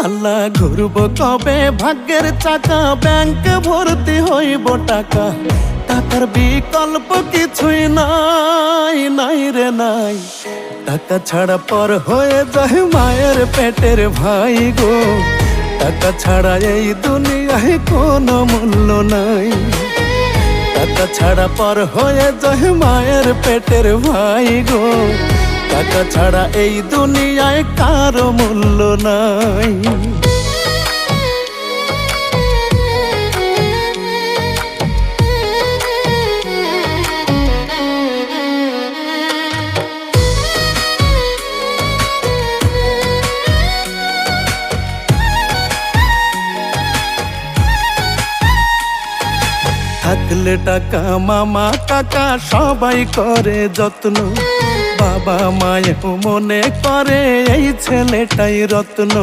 পাল্লা ঘুরব কবে, ভাগ্যের চাকা ব্যাংক ভর্তি হইব টাকা। টাকার বিকল্প কিছুই নাই, নাই রে নাই। টাকা ছাড়া পর হয়ে যায় মায়ের পেটের ভাই গো। টাকা ছাড়া এই দুনিয়ায় কোনো মূল্য নাই। টাকা ছাড়া পর হয়ে যায় মায়ের পেটের ভাই গো। টাকা ছাড়া এই দুনিয়ায় কারো মূল্য নাই। থাকলে টাকা মামা কাকা সবাই করে যত্ন। বাবা মায়েও মনে করে এই ছেলেটাই রত্ন।